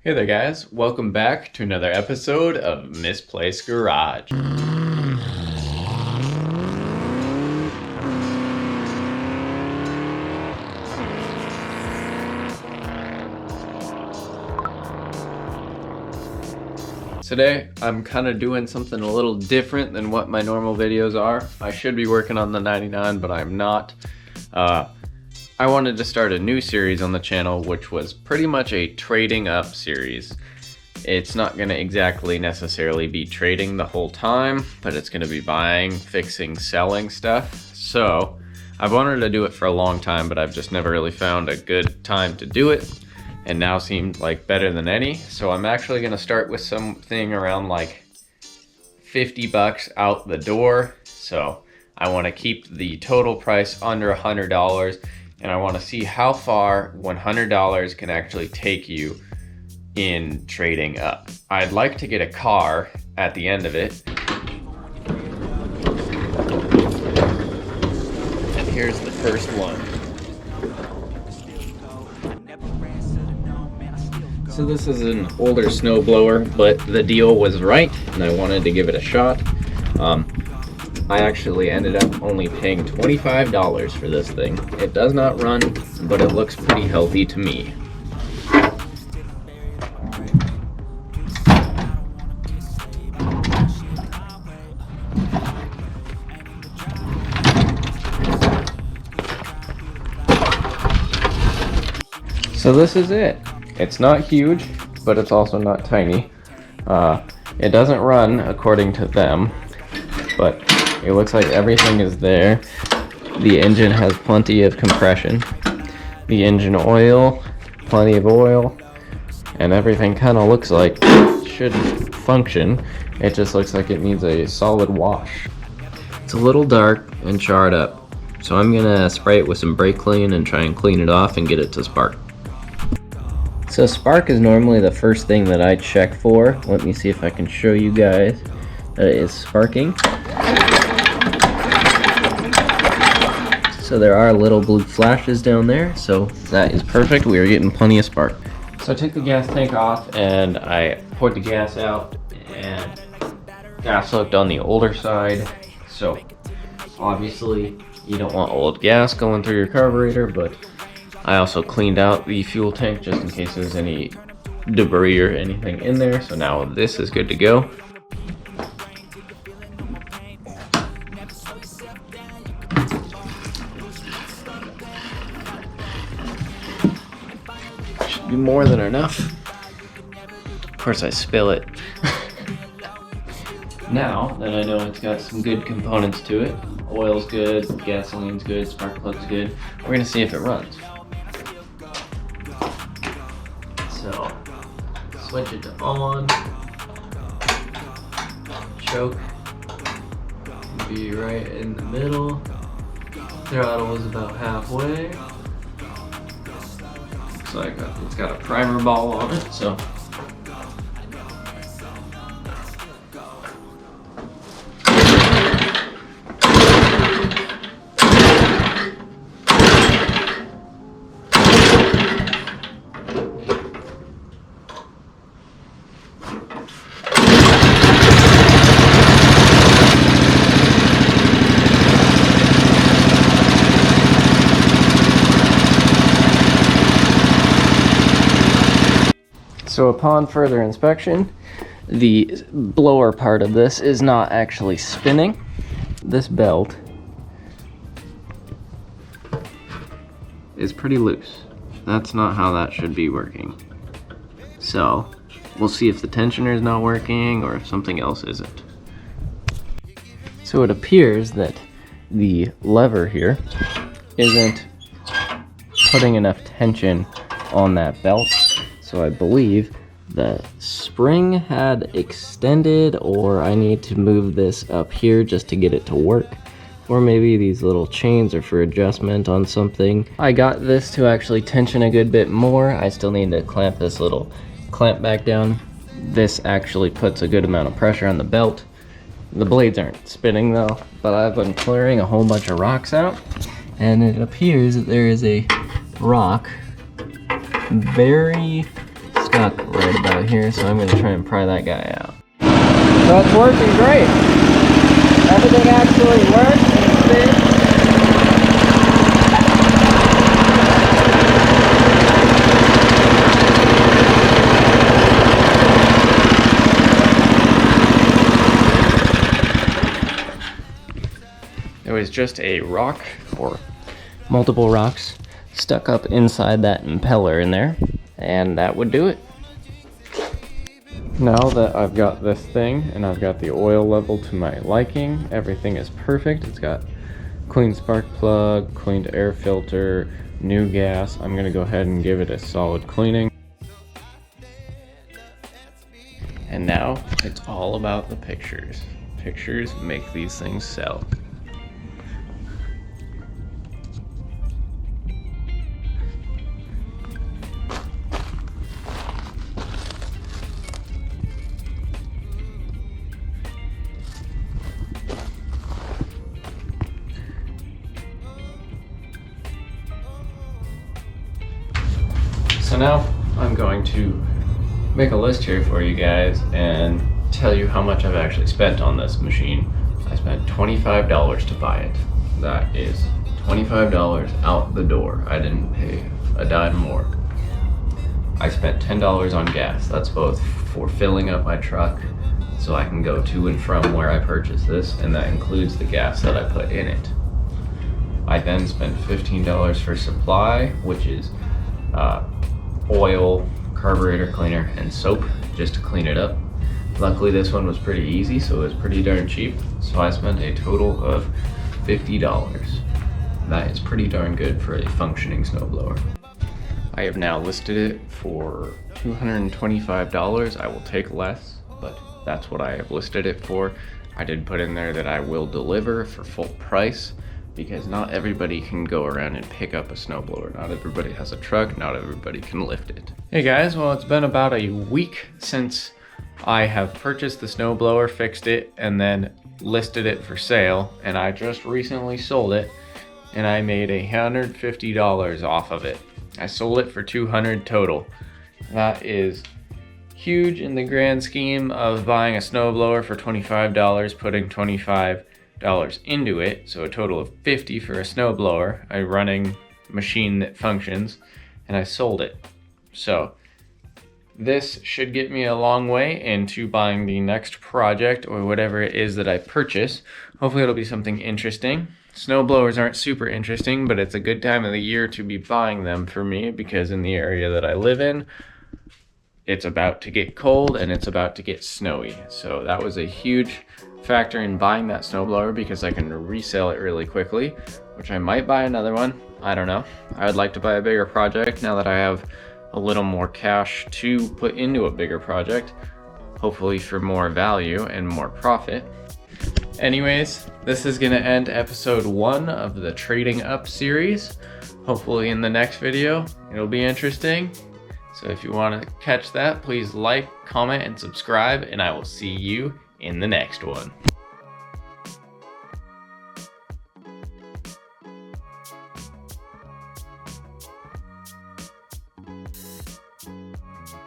Hey there guys, welcome back to another episode of Misplaced Garage. Today, I'm kind of doing something a little different than what my normal videos are. I should be working on the 99, but I'm not. I wanted to start a new series on the channel, which was pretty much a trading up series. It's not going to exactly necessarily be trading the whole time, but it's going to be buying, fixing, selling stuff. So I've wanted to do it for a long time, but I've just never really found a good time to do it. And now seemed like better than any. So I'm actually going to start with something around like 50 bucks out the door. So I want to keep the total price under $100. And I want to see how far $100 can actually take you in trading up. I'd like to get a car at the end of it. And here's the first one. So this is an older snowblower, but the deal was right and I wanted to give it a shot. I actually ended up only paying $25 for this thing. It does not run, but it looks pretty healthy to me. So this is it. It's not huge, but it's also not tiny. It doesn't run according to them, but it looks like everything is there. The engine has plenty of compression. The engine oil, plenty of oil, and everything kind of looks like it should function. It just looks like it needs a solid wash. It's a little dark and charred up, so I'm gonna spray it with some brake clean and try and clean it off and get it to spark. So spark is normally the first thing that I check for. Let me see if I can show you guys that it is sparking. So there are little blue flashes down there, so that is perfect. We are getting plenty of spark. So I took the gas tank off and I poured the gas out, and gas hooked on the older side. So obviously you don't want old gas going through your carburetor, but I also cleaned out the fuel tank just in case there's any debris or anything in there. So now this is good to go. Should be more than enough. Of course I spill it. Now that I know it's got some good components to it, oil's good, gasoline's good, spark plug's good, we're gonna see if it runs. So, switch it to on, choke, be right in the middle, throttle is about halfway. Looks like it's got a primer ball on it, so. So upon further inspection, the blower part of this is not actually spinning. This belt is pretty loose. That's not how that should be working. So we'll see if the tensioner is not working or if something else isn't. So it appears that the lever here isn't putting enough tension on that belt. So I believe the spring had extended, or I need to move this up here just to get it to work. Or maybe these little chains are for adjustment on something. I got this to actually tension a good bit more. I still need to clamp this little clamp back down. This actually puts a good amount of pressure on the belt. The blades aren't spinning though, but I've been clearing a whole bunch of rocks out, and it appears that there is a rock very stuck right about here, so I'm going to try and pry that guy out. So it's working great. Everything actually works and spins. There was just a rock or multiple rocks stuck up inside that impeller in there, and that would do it. Now that I've got this thing and I've got the oil level to my liking, everything is perfect. It's got clean spark plug, cleaned air filter, new gas. I'm gonna go ahead and give it a solid cleaning. And now it's all about the pictures. Pictures make these things sell. So now I'm going to make a list here for you guys and tell you how much I've actually spent on this machine. I spent $25 to buy it. That is $25 out the door. I didn't pay a dime more. I spent $10 on gas. That's both for filling up my truck so I can go to and from where I purchased this, and that includes the gas that I put in it. I then spent $15 for supply, which is oil, carburetor cleaner, and soap just to clean it up. Luckily this one was pretty easy, so it was pretty darn cheap. So I spent a total of $50. That is pretty darn good for a functioning snowblower. I have now listed it for $225. I will take less, but that's what I have listed it for. I did put in there that I will deliver for full price, because not everybody can go around and pick up a snowblower. Not everybody has a truck, not everybody can lift it. Hey guys, well it's been about a week since I have purchased the snowblower, fixed it, and then listed it for sale, and I just recently sold it, and I made $150 off of it. I sold it for $200 total. That is huge in the grand scheme of buying a snowblower for $25, putting $25 into it, so a total of $50 for a snowblower, a running machine that functions, and I sold it. So this should get me a long way into buying the next project or whatever it is that I purchase. Hopefully it'll be something interesting. Snowblowers aren't super interesting, but it's a good time of the year to be buying them for me, because in the area that I live in, it's about to get cold and it's about to get snowy. So that was a huge factor in buying that snowblower, because I can resell it really quickly, which I might buy another one. I don't know. I would like to buy a bigger project now that I have a little more cash to put into a bigger project, hopefully for more value and more profit. Anyways, this is gonna end episode 1 of the Trading Up series. Hopefully in the next video, it'll be interesting. So if you want to catch that, please like, comment, and subscribe, and I will see you in the next one.